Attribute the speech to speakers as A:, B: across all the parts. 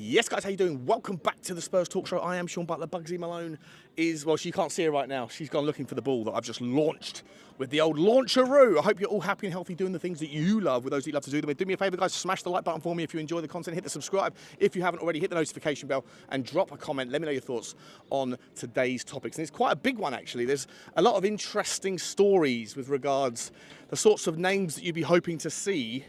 A: Yes, guys, how you doing? Welcome back to the Spurs Talk Show. I am Sean Butler. Bugsy Malone is, well, she can't see her right now. She's gone looking for the ball that I've just launched with the old launcheroo. I hope you're all happy and healthy doing the things that you love with those that you love to do them. Do me a favour, guys, smash the like button for me if you enjoy the content. Hit the subscribe if you haven't already. Hit the notification bell and drop a comment. Let me know your thoughts on today's topics. And it's quite a big one, actually. There's a lot of interesting stories with regards the sorts of names that you'd be hoping to see,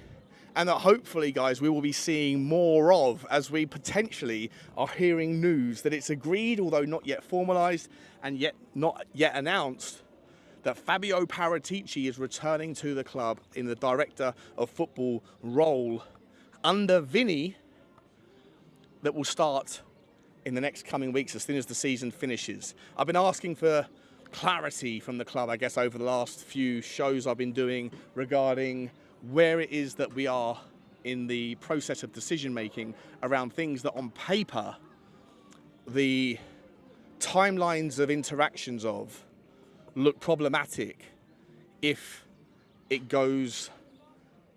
A: and that hopefully, guys, we will be seeing more of as we potentially are hearing news that it's agreed, although not yet formalised and yet not yet announced, that Fabio Paratici is returning to the club in the director of football role under Vinny, that will start in the next coming weeks as soon as the season finishes. I've been asking for clarity from the club, I guess, over the last few shows I've been doing regarding where it is that we are in the process of decision making around things that on paper the timelines of interactions of look problematic if it goes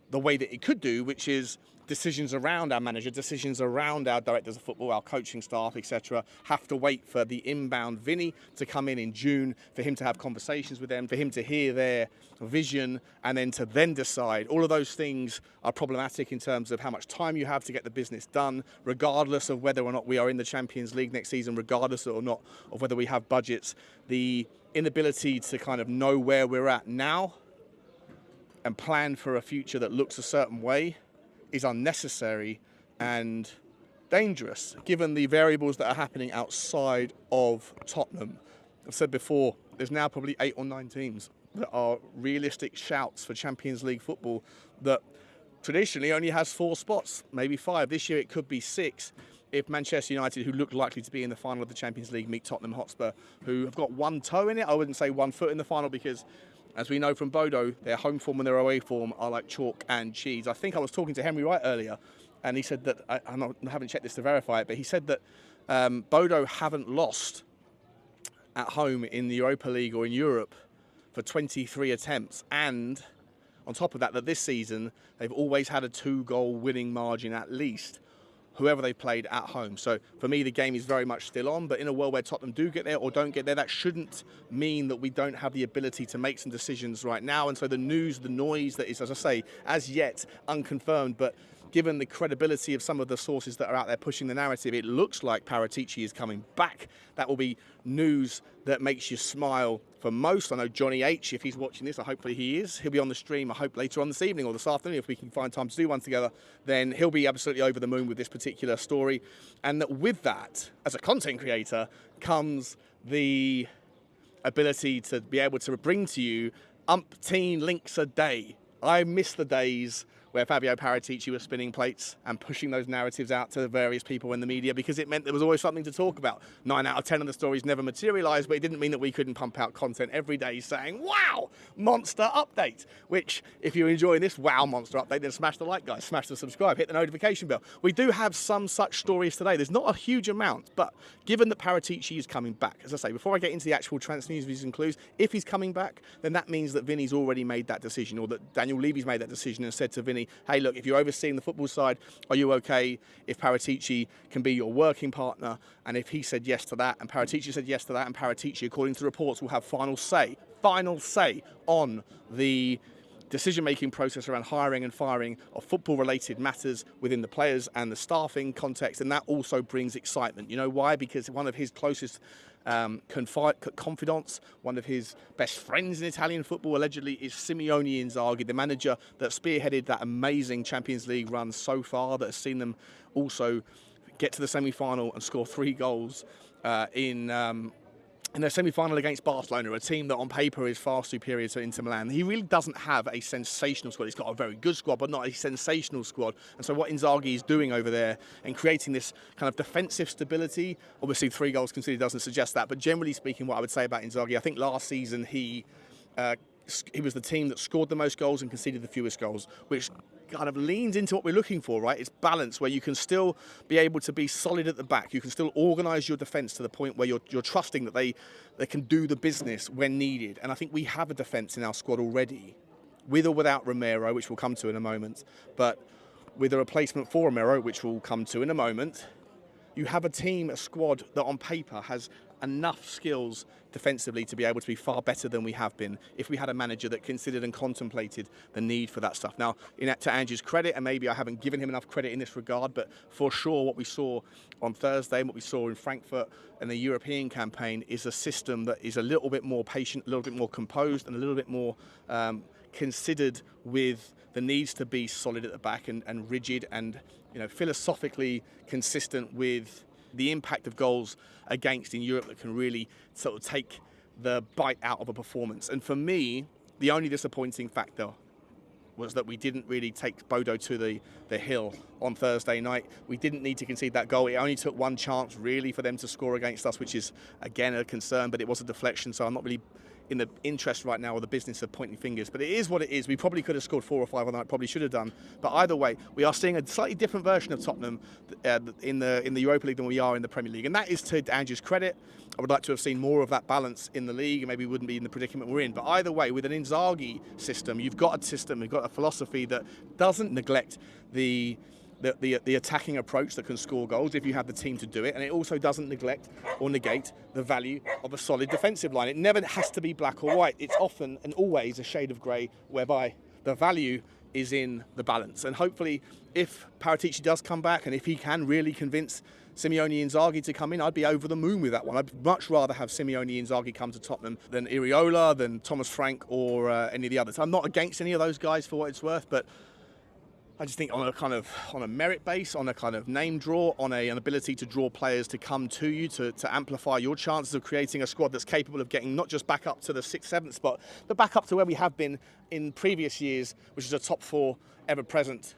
A: the way that it could do, which is decisions around our manager, decisions around our directors of football, our coaching staff, etc., have to wait for the inbound Vinny to come in June, for him to have conversations with them, for him to hear their vision, and then to then decide. All of those things are problematic in terms of how much time you have to get the business done, regardless of whether or not we are in the Champions League next season, regardless or not of whether we have budgets. The inability to kind of know where we're at now and plan for a future that looks a certain way is unnecessary and dangerous, given the variables that are happening outside of Tottenham. I've said before, there's now probably 8 or 9 teams that are realistic shouts for Champions League football that traditionally only has 4 spots, maybe 5. This year it could be 6 if Manchester United, who look likely to be in the final of the Champions League, meet Tottenham Hotspur, who have got 1 toe in it. I wouldn't say 1 foot in the final, because as we know from Bodo, their home form and their away form are like chalk and cheese. I think I was talking to Henry Wright earlier, and he said that, I haven't checked this to verify it, but he said that Bodo haven't lost at home in the Europa League or in Europe for 23 attempts. And on top of that, that this season, they've always had a 2-goal winning margin at least, whoever they played at home. So for me, the game is very much still on, but in a world where Tottenham do get there or don't get there, that shouldn't mean that we don't have the ability to make some decisions right now. And so the news, the noise that is, as I say, as yet unconfirmed, but given the credibility of some of the sources that are out there pushing the narrative, it looks like Paratici is coming back. That will be news that makes you smile for most. I know Johnny H, if he's watching this, hopefully he is. He'll be on the stream, I hope, later on this evening or this afternoon, if we can find time to do one together. Then he'll be absolutely over the moon with this particular story. And that with that, as a content creator, comes the ability to be able to bring to you umpteen links a day. I miss the days where Fabio Paratici was spinning plates and pushing those narratives out to the various people in the media, because it meant there was always something to talk about. 9 out of 10 of the stories never materialised, but it didn't mean that we couldn't pump out content every day saying, wow, monster update. Which, if you're enjoying this wow monster update, then smash the like, guys, smash the subscribe, hit the notification bell. We do have some such stories today. There's not a huge amount, but given that Paratici is coming back, as I say, before I get into the actual transfer news and clues, if he's coming back, then that means that Vinny's already made that decision, or that Daniel Levy's made that decision and said to Vinny, hey, look, if you're overseeing the football side, are you okay if Paratici can be your working partner? And if he said yes to that, and Paratici said yes to that, and Paratici, according to reports, will have final say on the decision-making process around hiring and firing of football-related matters within the players and the staffing context, and that also brings excitement. You know why? Because one of his closest confidants, one of his best friends in Italian football, allegedly, is Simeone Inzaghi, the manager that spearheaded that amazing Champions League run so far, that has seen them also get to the semi-final and score 3 goals in their semi-final against Barcelona, a team that on paper is far superior to Inter Milan. He really doesn't have a sensational squad. He's got a very good squad, but not a sensational squad. And so what Inzaghi is doing over there and creating this kind of defensive stability, obviously 3 goals conceded doesn't suggest that, but generally speaking, what I would say about Inzaghi, I think last season he was the team that scored the most goals and conceded the fewest goals, which kind of leans into what we're looking for, right? It's balance, where you can still be able to be solid at the back. You can still organise your defence to the point where you're trusting that they can do the business when needed. And I think we have a defence in our squad already, with or without Romero, which we'll come to in a moment, but with a replacement for Romero, which we'll come to in a moment. you have a team, a squad that on paper has enough skills defensively to be able to be far better than we have been if we had a manager that considered and contemplated the need for that stuff. Now, to Andrew's credit, and maybe I haven't given him enough credit in this regard, but for sure what we saw on Thursday and what we saw in Frankfurt and the European campaign is a system that is a little bit more patient, a little bit more composed, and a little bit more considered with the needs to be solid at the back and rigid and philosophically consistent with the impact of goals against in Europe that can really sort of take the bite out of a performance. And for me, the only disappointing factor was that we didn't really take Bodo to the hill on Thursday night. We didn't need to concede that goal. It only took one chance really for them to score against us, which is again a concern, but it was a deflection, so I'm not really in the interest right now or the business of pointing fingers, but it is what it is. We probably could have scored 4 or 5 on that, probably should have done. But either way, we are seeing a slightly different version of Tottenham in the Europa League than we are in the Premier League, and that is to Andrew's credit. I would like to have seen more of that balance in the league, and maybe we wouldn't be in the predicament we're in. But either way, with an Inzaghi system, you've got a system, you've got a philosophy that doesn't neglect the attacking approach that can score goals if you have the team to do it, and it also doesn't neglect or negate the value of a solid defensive line. It never has to be black or white. It's often and always a shade of grey, whereby the value is in the balance. And hopefully, if Paratici does come back and if he can really convince Simeone Inzaghi to come in, I'd be over the moon with that one. I'd much rather have Simeone Inzaghi come to Tottenham than Iraola, than Thomas Frank, or any of the others. I'm not against any of those guys for what it's worth, but I just think on a merit base, on a kind of name draw, on an ability to draw players to come to you, to amplify your chances of creating a squad that's capable of getting not just back up to the 6th, 7th spot, but back up to where we have been in previous years, which is a top 4 ever-present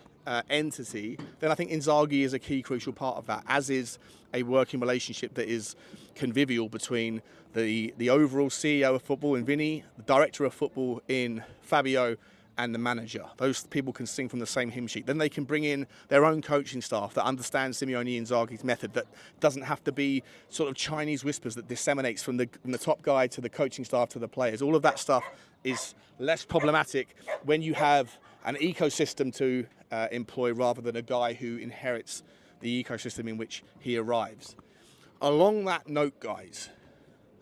A: entity, then I think Inzaghi is a key crucial part of that, as is a working relationship that is convivial between the overall CEO of football in Vinny, the director of football in Fabio, and the manager. Those people can sing from the same hymn sheet. Then they can bring in their own coaching staff that understands Simeone Inzaghi's method, that doesn't have to be sort of Chinese whispers that disseminates from the top guy to the coaching staff to the players. All of that stuff is less problematic when you have an ecosystem to employ rather than a guy who inherits the ecosystem in which he arrives. Along that note, guys,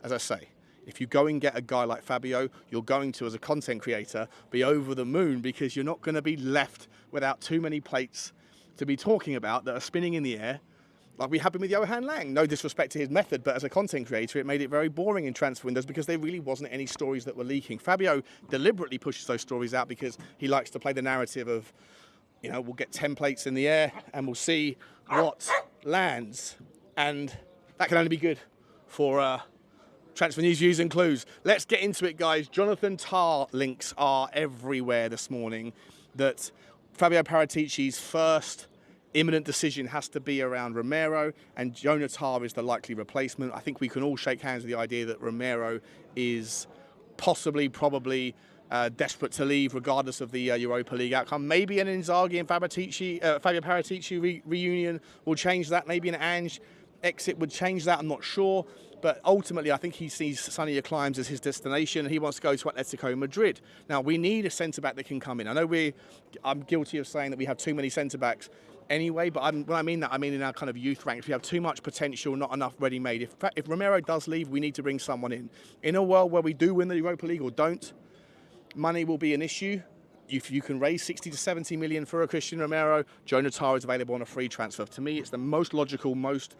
A: as I say, if you go and get a guy like Fabio, you're going to, as a content creator, be over the moon, because you're not going to be left without too many plates to be talking about that are spinning in the air, like we have been with Johan Lang. No disrespect to his method, but as a content creator, it made it very boring in transfer windows because there really wasn't any stories that were leaking. Fabio deliberately pushes those stories out because he likes to play the narrative of, we'll get 10 plates in the air and we'll see what lands. And that can only be good for transfer news, views and clues. Let's get into it, guys. Jonathan Tah links are everywhere this morning that Fabio Paratici's first imminent decision has to be around Romero, and Jonathan Tah is the likely replacement. I think we can all shake hands with the idea that Romero is probably desperate to leave regardless of the Europa League outcome. Maybe an Inzaghi and Fabio Paratici reunion will change that. Maybe an Ange exit would change that, I'm not sure. But ultimately, I think he sees sunnier climes as his destination, and he wants to go to Atletico Madrid. Now, we need a centre-back that can come in. I know I'm guilty of saying that we have too many centre-backs anyway, but when I mean that, I mean in our kind of youth ranks. We have too much potential, not enough ready-made. If Romero does leave, we need to bring someone in. In a world where we do win the Europa League or don't, money will be an issue. If you can raise 60 to 70 million for a Christian Romero, Jonathan Tah is available on a free transfer. To me, it's the most logical, most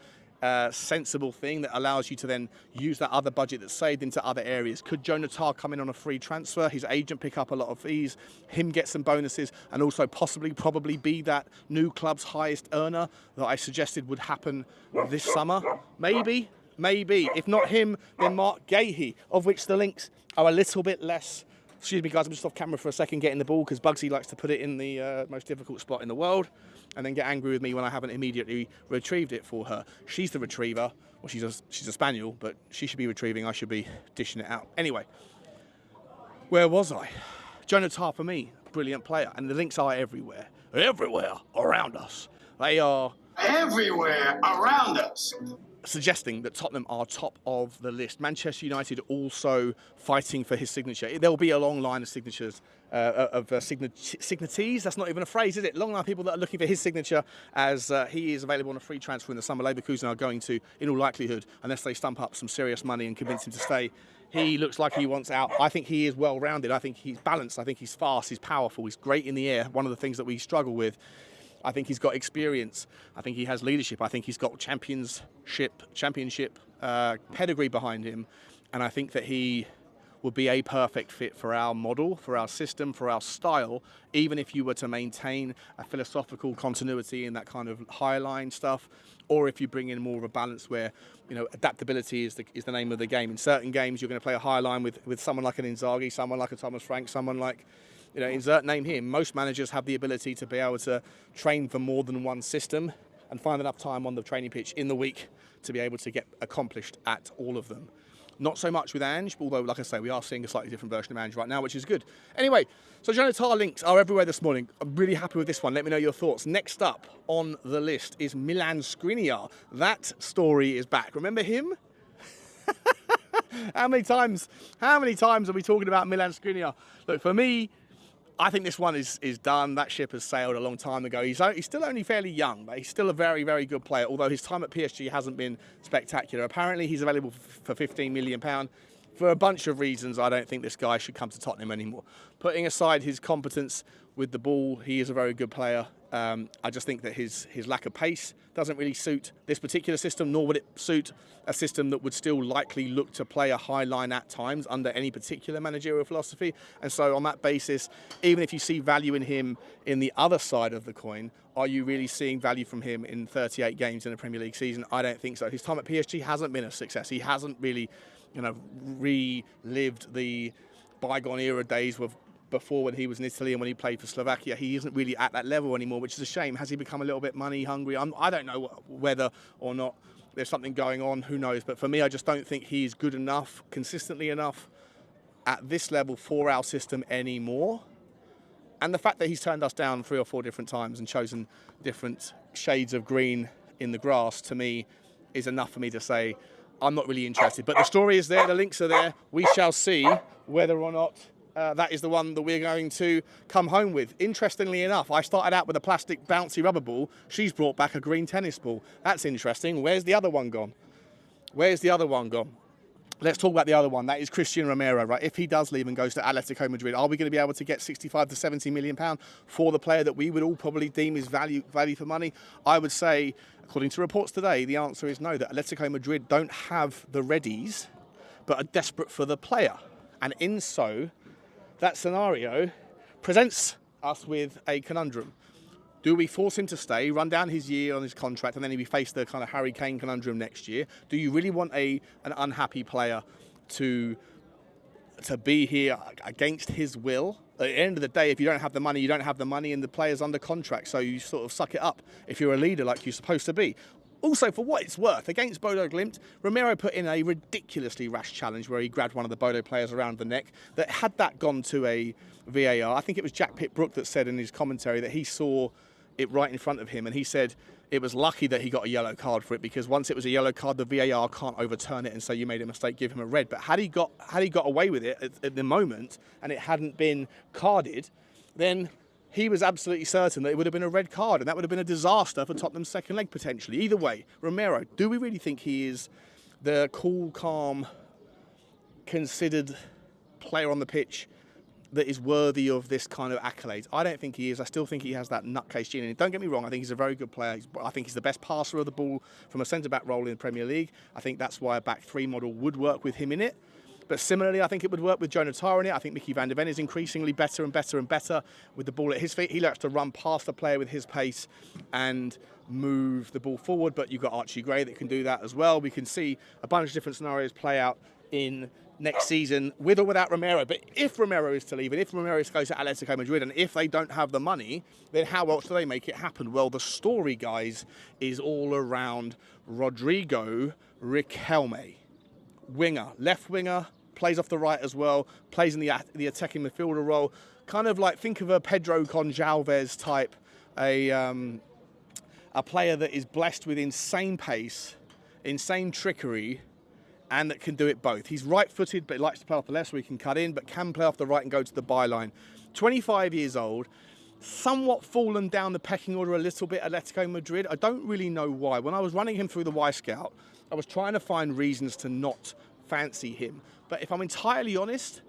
A: sensible thing that allows you to then use that other budget that's saved into other areas. Could Jonathan Tah come in on a free transfer, his agent pick up a lot of fees, him get some bonuses, and also probably be that new club's highest earner that I suggested would happen this summer? Maybe. If not him, then Mark Gahey, of which the links are a little bit less. Excuse me, guys, I'm just off camera for a second getting the ball because Bugsy likes to put it in the most difficult spot in the world and then get angry with me when I haven't immediately retrieved it for her. She's the retriever. Well, she's a spaniel, but she should be retrieving. I should be dishing it out. Anyway, where was I? Jonathan Tah, for me, brilliant player. And the links are everywhere. Everywhere around us. They are...
B: everywhere around us.
A: suggesting that Tottenham are top of the list. Manchester United also fighting for his signature. There'll be a long line of signatures, signatees. That's not even a phrase, is it? Long line of people that are looking for his signature, as he is available on a free transfer in the summer. Leverkusen are going to, in all likelihood, unless they stump up some serious money and convince him to stay. He looks like he wants out. I think he is well-rounded. I think he's balanced. I think he's fast. He's powerful. He's great in the air. One of the things that we struggle with. I think he's got experience. I think he has leadership. I think he's got championship pedigree behind him. And I think that he would be a perfect fit for our model, for our system, for our style, even if you were to maintain a philosophical continuity in that kind of high line stuff, or if you bring in more of a balance where, adaptability is the name of the game. In certain games, you're going to play a high line with someone like an Inzaghi, someone like a Thomas Frank, someone like, insert name here. Most managers have the ability to be able to train for more than one system and find enough time on the training pitch in the week to be able to get accomplished at all of them. Not so much with Ange, although, like I say, we are seeing a slightly different version of Ange right now, which is good. Anyway, so Jonathan links are everywhere this morning. I'm really happy with this one. Let me know your thoughts. Next up on the list is Milan Skriniar. That story is back. Remember him? How many times are we talking about Milan Skriniar? Look, for me, I think this one is done. That ship has sailed a long time ago. He's still only fairly young, but he's still a very, very good player, although his time at PSG hasn't been spectacular. Apparently, he's available for £15 million. For a bunch of reasons, I don't think this guy should come to Tottenham anymore. Putting aside his competence with the ball, he is a very good player. I just think that his lack of pace doesn't really suit this particular system, nor would it suit a system that would still likely look to play a high line at times under any particular managerial philosophy. And so on that basis, even if you see value in him in the other side of the coin, are you really seeing value from him in 38 games in a Premier League season? I don't think so. His time at PSG hasn't been a success. He hasn't really, relived the bygone era days of before when he was in Italy and when he played for Slovakia. He isn't really at that level anymore, which is a shame. Has he become a little bit money hungry? I don't know whether or not there's something going on. Who knows? But for me, I just don't think he's good enough, consistently enough at this level for our system anymore. And the fact that he's turned us down 3 or 4 different times and chosen different shades of green in the grass, to me, is enough for me to say I'm not really interested. But the story is there, the links are there. We shall see whether or not that is the one that we're going to come home with. Interestingly enough, I started out with a plastic bouncy rubber ball. She's brought back a green tennis ball. That's interesting. Where's the other one gone? Let's talk about the other one. That is Christian Romero, right? If he does leave and goes to Atletico Madrid, are we going to be able to get 65 to 70 million pound for the player that we would all probably deem is value for money? I would say, according to reports today, the answer is no, that Atletico Madrid don't have the readies, but are desperate for the player. And in so, that scenario presents us with a conundrum. Do we force him to stay, run down his year on his contract, and then we face the kind of Harry Kane conundrum next year? Do you really want an unhappy player to be here against his will? At the end of the day, if you don't have the money, you don't have the money, and the player's under contract, so you sort of suck it up if you're a leader like you're supposed to be. Also, for what it's worth, against Bodo Glimt, Romero put in a ridiculously rash challenge where he grabbed one of the Bodo players around the neck. That had that gone to a VAR, I think it was Jack Pitt-Brook that said in his commentary that he saw it right in front of him, and he said it was lucky that he got a yellow card for it, because once it was a yellow card, the VAR can't overturn it and say you made a mistake, give him a red. But had he got away with it at the moment and it hadn't been carded, then he was absolutely certain that it would have been a red card, and that would have been a disaster for Tottenham's second leg potentially. Either way, Romero, do we really think he is the cool, calm, considered player on the pitch that is worthy of this kind of accolades? I don't think he is. I still think he has that nutcase gene. And don't get me wrong, I think he's a very good player. I think he's the best passer of the ball from a centre-back role in the Premier League. I think that's why a back 3 model would work with him in it. But similarly, I think it would work with Jonathan in it. I think Micky van der Ven is increasingly better and better and better with the ball at his feet. He likes to run past the player with his pace and move the ball forward. But you've got Archie Gray that can do that as well. We can see a bunch of different scenarios play out in next season with or without Romero. But if Romero is to leave, and if Romero is to go to Atletico Madrid, and if they don't have the money, then how else do they make it happen? Well, the story, guys, is all around Rodrigo Riquelme. Winger, left winger, plays off the right as well, plays in the attacking midfielder role. Kind of like, think of a Pedro Gonçalves type, a player that is blessed with insane pace, insane trickery, and that can do it both. He's right-footed, but he likes to play off the left so he can cut in, but can play off the right and go to the byline. 25 years old, somewhat fallen down the pecking order a little bit at Atletico Madrid. I don't really know why. When I was running him through the Y-Scout, I was trying to find reasons to not fancy him. But if I'm entirely honest,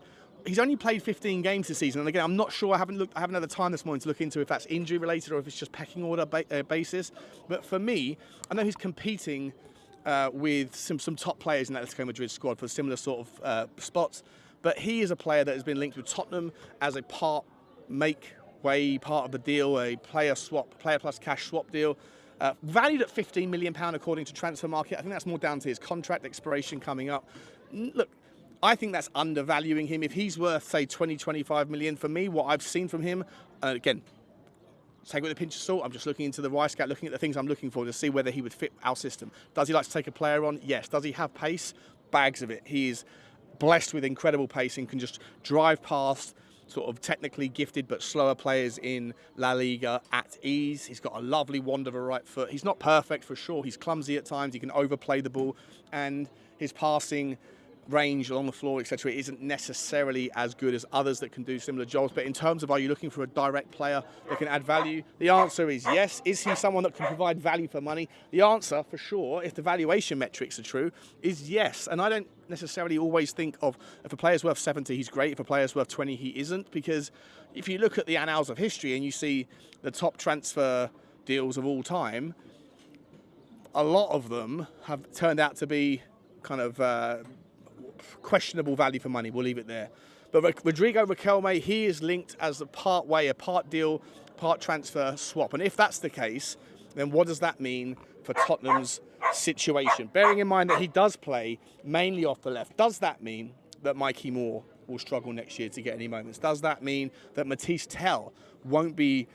A: he's only played 15 games this season. And again, I'm not sure. I haven't had the time this morning to look into if that's injury related or if it's just pecking order basis. But for me, I know he's competing with some top players in the Atletico Madrid squad for similar sort of spots. But he is a player that has been linked with Tottenham as a part of the deal, a player plus cash swap deal. Valued at £15 million according to Transfer Market. I think that's more down to his contract expiration coming up. Look, I think that's undervaluing him. If he's worth, say, 20-25 million, for me, what I've seen from him, again, take it with a pinch of salt. I'm just looking into the Y-Scout, looking at the things I'm looking for to see whether he would fit our system. Does he like to take a player on? Yes. Does he have pace? Bags of it. He is blessed with incredible pace and can just drive past sort of technically gifted but slower players in La Liga at ease. He's got a lovely wand of a right foot. He's not perfect for sure. He's clumsy at times. He can overplay the ball, and his passing range along the floor, etc., isn't necessarily as good as others that can do similar jobs. But in terms of, are you looking for a direct player that can add value? The answer is yes. Is he someone that can provide value for money? The answer, for sure, if the valuation metrics are true, is yes. And I don't necessarily always think of, if a player's worth 70, he's great. If a player's worth 20, he isn't. Because if you look at the annals of history and you see the top transfer deals of all time, a lot of them have turned out to be kind of questionable value for money. We'll leave it there. But Rodrigo Riquelme, he is linked as a part deal, part transfer swap. And if that's the case, then what does that mean for Tottenham's situation? Bearing in mind that he does play mainly off the left, does that mean that Micky Moore will struggle next year to get any moments? Does that mean that Mathys Tel won't be,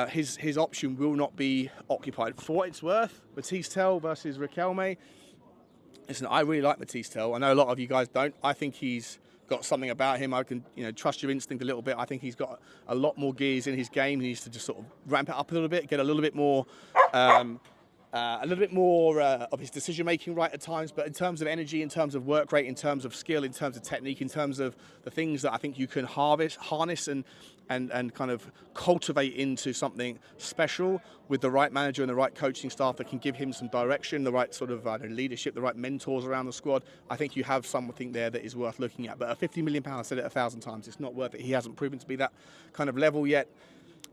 A: his option will not be occupied? For what it's worth, Mathys Tel versus Riquelme, listen, I really like Mathys Tel. I know a lot of you guys don't. I think he's got something about him. I can, trust your instinct a little bit. I think he's got a lot more gears in his game. He needs to just sort of ramp it up a little bit, get a little bit more of his decision-making right at times. But in terms of energy, in terms of work rate, in terms of skill, in terms of technique, in terms of the things that I think you can harness and kind of cultivate into something special with the right manager and the right coaching staff that can give him some direction, the right sort of leadership, the right mentors around the squad, I think you have something there that is worth looking at. But a £50 million, I said it 1,000 times, it's not worth it. He hasn't proven to be that kind of level yet.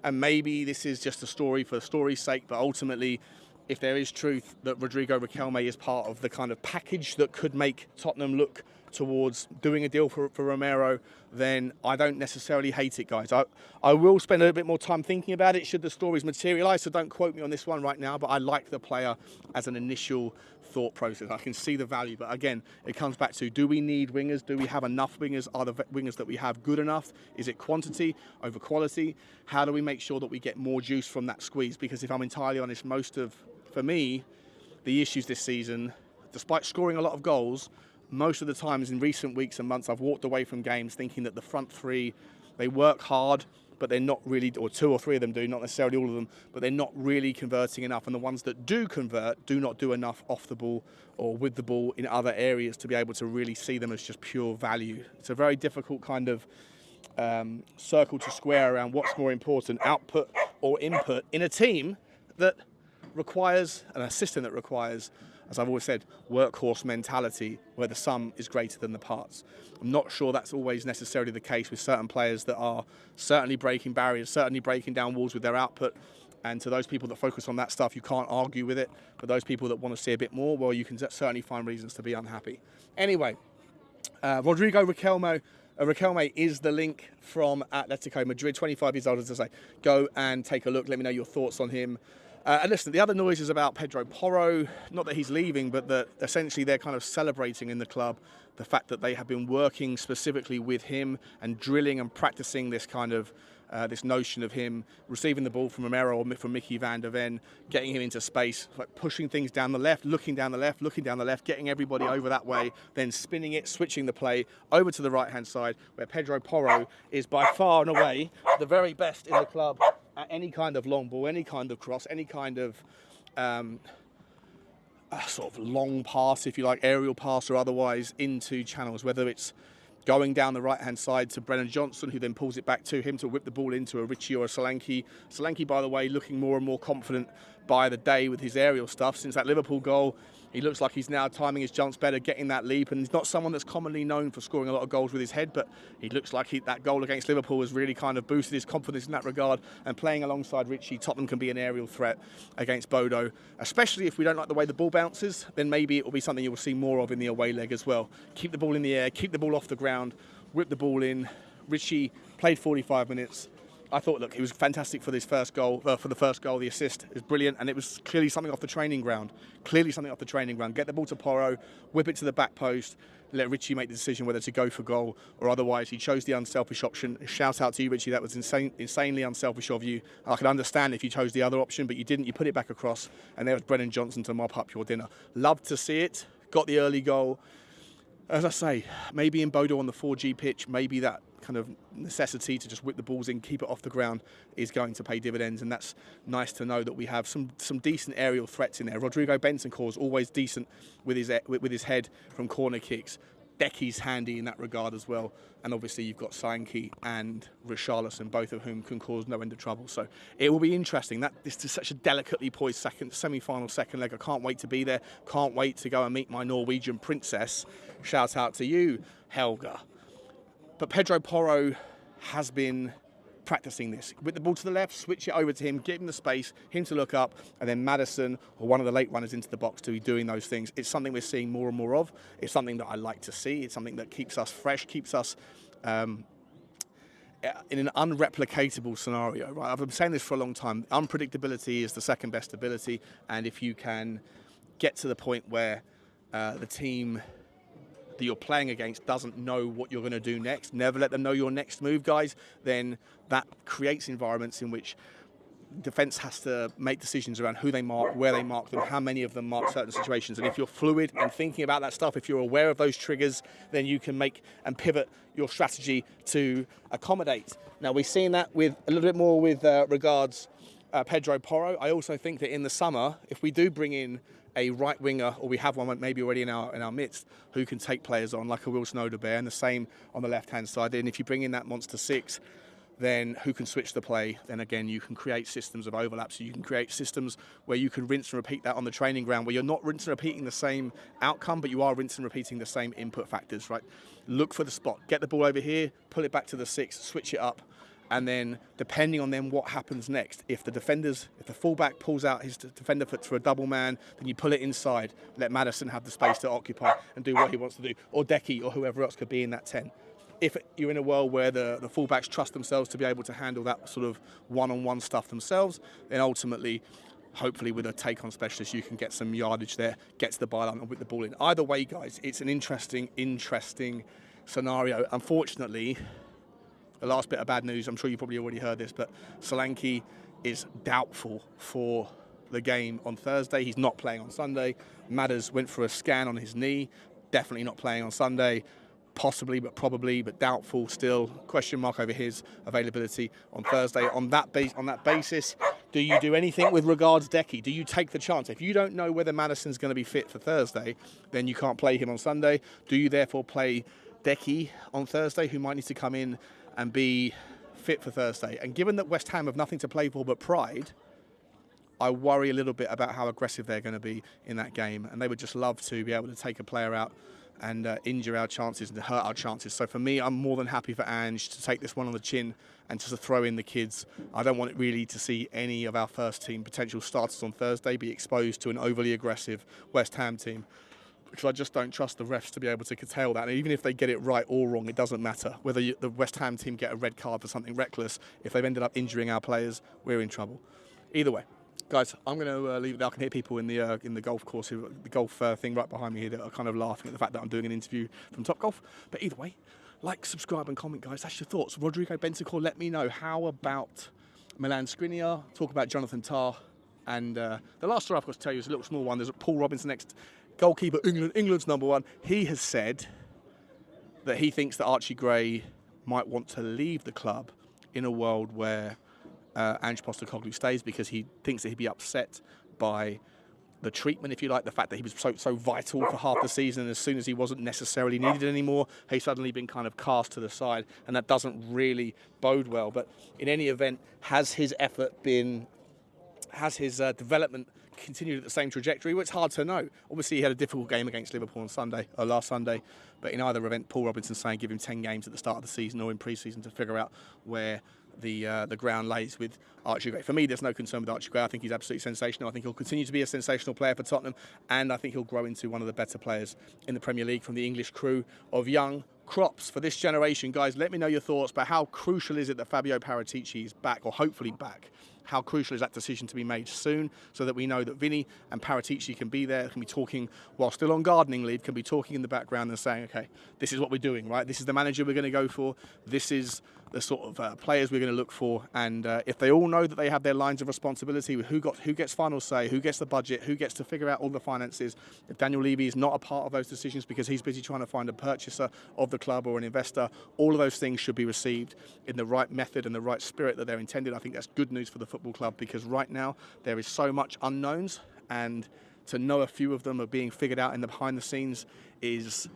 A: And maybe this is just a story for story's sake, but ultimately, if there is truth that Rodrigo Riquelme is part of the kind of package that could make Tottenham look towards doing a deal for Romero, then I don't necessarily hate it, guys. I will spend a little bit more time thinking about it should the stories materialise, so don't quote me on this one right now, but I like the player as an initial thought process. I can see the value, but again, it comes back to, do we need wingers? Do we have enough wingers? Are the wingers that we have good enough? Is it quantity over quality? How do we make sure that we get more juice from that squeeze? Because if I'm entirely honest, for me, the issues this season, despite scoring a lot of goals, most of the times in recent weeks and months, I've walked away from games thinking that the front three, they work hard, but they're not really, or two or three of them do, not necessarily all of them, but they're not really converting enough. And the ones that do convert do not do enough off the ball or with the ball in other areas to be able to really see them as just pure value. It's a very difficult kind of circle to square around what's more important, output or input, in a team that requires, a system that requires, as I've always said, workhorse mentality where the sum is greater than the parts. I'm not sure that's always necessarily the case with certain players that are certainly breaking barriers, certainly breaking down walls with their output. And to those people that focus on that stuff, you can't argue with it. For those people that want to see a bit more, well, you can certainly find reasons to be unhappy. Anyway, Rodrigo Riquelme is the link from Atletico Madrid, 25 years old, as I say. Go and take a look. Let me know your thoughts on him. And listen, the other noise is about Pedro Porro. Not that he's leaving, but that essentially they're kind of celebrating in the club the fact that they have been working specifically with him and drilling and practicing this kind of this notion of him receiving the ball from Romero or from Micky van der Ven, getting him into space, like pushing things down the left, looking down the left, getting everybody over that way, then spinning it, switching the play over to the right-hand side, where Pedro Porro is by far and away the very best in the club at any kind of long ball, any kind of cross, any kind of a sort of long pass, if you like, aerial pass or otherwise, into channels, whether it's going down the right-hand side to Brennan Johnson, who then pulls it back to him to whip the ball into a Richie or a Solanke. Solanke, by the way, looking more and more confident by the day with his aerial stuff. Since that Liverpool goal, he looks like he's now timing his jumps better, getting that leap, and he's not someone that's commonly known for scoring a lot of goals with his head, but he looks like that goal against Liverpool has really kind of boosted his confidence in that regard, and playing alongside Richie, Tottenham can be an aerial threat against Bodo, especially if we don't like the way the ball bounces, then maybe it will be something you will see more of in the away leg as well. Keep the ball in the air, keep the ball off the ground, whip the ball in. Richie played 45 minutes. I thought, look, he was fantastic for this first goal. For the first goal, the assist is brilliant, and it was clearly something off the training ground. Get the ball to Porro, whip it to the back post, let Richie make the decision whether to go for goal or otherwise. He chose the unselfish option. Shout out to you, Richie. That was insanely unselfish of you. I could understand if you chose the other option, but you didn't. You put it back across, and there was Brennan Johnson to mop up your dinner. Loved to see it. Got the early goal. As I say, maybe in Bodo on the 4G pitch, maybe that kind of necessity to just whip the balls in, keep it off the ground, is going to pay dividends, and that's nice to know that we have some decent aerial threats in there. Rodrigo Bentancur's always decent with his head from corner kicks. Decky's handy in that regard as well, and obviously you've got Solanke and Richalison, both of whom can cause no end of trouble. So it will be interesting. This is such a delicately poised semi-final second leg. I can't wait to be there. Can't wait to go and meet my Norwegian princess. Shout out to you, Helga. But Pedro Porro has been practicing this. With the ball to the left, switch it over to him, give him the space, him to look up, and then Maddison or one of the late runners into the box to be doing those things. It's something we're seeing more and more of. It's something that I like to see. It's something that keeps us fresh, keeps us in an unreplicatable scenario. Right? I've been saying this for a long time. Unpredictability is the second best ability, and if you can get to the point where the team that you're playing against doesn't know what you're going to do next, never let them know your next move, guys, then that creates environments in which defence has to make decisions around who they mark, where they mark them, how many of them mark certain situations. And if you're fluid and thinking about that stuff, if you're aware of those triggers, then you can make and pivot your strategy to accommodate. Now, we've seen that with a little bit more with regards Pedro Porro. I also think that in the summer, if we do bring in a right winger, or we have one maybe already in our midst, who can take players on, like a Wilson Odebear, and the same on the left-hand side. And if you bring in that monster six, then who can switch the play, then again you can create systems of overlap. So you can create systems where you can rinse and repeat that on the training ground, where you're not rinsing and repeating the same outcome, but you are rinsing and repeating the same input factors, right? Look for the spot, get the ball over here, pull it back to the six, switch it up, and then depending on them what happens next. If the fullback pulls out his defender for a double man, then you pull it inside, let Maddison have the space to occupy and do what he wants to do, or Decky or whoever else could be in that 10. If you're in a world where the fullbacks trust themselves to be able to handle that sort of one-on-one stuff themselves, then ultimately, hopefully with a take-on specialist, you can get some yardage there, get to the byline and whip the ball in. Either way, guys, it's an interesting scenario. Unfortunately, the last bit of bad news, I'm sure you probably already heard this, but Solanke is doubtful for the game on Thursday. He's not playing on Sunday. Madders went for a scan on his knee, definitely not playing on Sunday. Possibly, but probably, but doubtful still. Question mark over his availability on Thursday. On that basis, do you do anything with regards Decky? Do you take the chance? If you don't know whether Maddison's going to be fit for Thursday, then you can't play him on Sunday. Do you therefore play Decky on Thursday, who might need to come in and be fit for Thursday? And given that West Ham have nothing to play for but pride, I worry a little bit about how aggressive they're going to be in that game. And they would just love to be able to take a player out and injure our chances and to hurt our chances. So for me, I'm more than happy for Ange to take this one on the chin and just to throw in the kids. I don't want it really to see any of our first team potential starters on Thursday be exposed to an overly aggressive West Ham team, because I just don't trust the refs to be able to curtail that. And even if they get it right or wrong, it doesn't matter. Whether the West Ham team get a red card for something reckless, if they've ended up injuring our players, we're in trouble. Either way. Guys, I'm going to leave it there. I can hear people in the golf course, the golf thing right behind me here, that are kind of laughing at the fact that I'm doing an interview from Topgolf. But either way, like, subscribe and comment, guys. That's your thoughts. Rodrigo Bentancur, let me know. How about Milan Skriniar? Talk about Jonathan Tah. And the last story I've got to tell you is a little small one. There's Paul Robinson, next goalkeeper, England's number one. He has said that he thinks that Archie Gray might want to leave the club in a world where Ange Postecoglou stays, because he thinks that he'd be upset by the treatment, if you like, the fact that he was so vital for half the season, and as soon as he wasn't necessarily needed anymore, he's suddenly been kind of cast to the side, and that doesn't really bode well. But in any event, has his development continued at the same trajectory? Well, it's hard to know. Obviously, he had a difficult game against Liverpool on last Sunday, but in either event, Paul Robinson's saying give him 10 games at the start of the season or in pre-season to figure out where the ground lays with Archie Gray. For me, there's no concern with Archie Gray. I think he's absolutely sensational. I think he'll continue to be a sensational player for Tottenham, and I think he'll grow into one of the better players in the Premier League from the English crew of young crops for this generation. Guys, let me know your thoughts about how crucial is it that Fabio Paratici is back, or hopefully back. How crucial is that decision to be made soon, so that we know that Vinny and Paratici can be there, can be talking while still on gardening leave, can be talking in the background and saying, okay, this is what we're doing, right? This is the manager we're going to go for. This is the sort of players we're going to look for. And if they all know that they have their lines of responsibility with who gets final say, who gets the budget, who gets to figure out all the finances, if Daniel Levy is not a part of those decisions because he's busy trying to find a purchaser of the club or an investor, all of those things should be received in the right method and the right spirit that they're intended. I think that's good news for the football club, because right now there is so much unknowns, and to know a few of them are being figured out in the behind the scenes is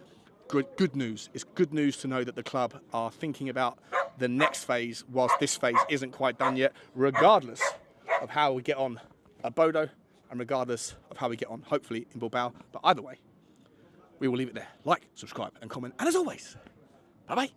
A: good news. It's good news to know that the club are thinking about the next phase whilst this phase isn't quite done yet, regardless of how we get on at Bodo and regardless of how we get on, hopefully, in Bilbao. But either way, we will leave it there. Like, subscribe and comment. And as always, bye-bye.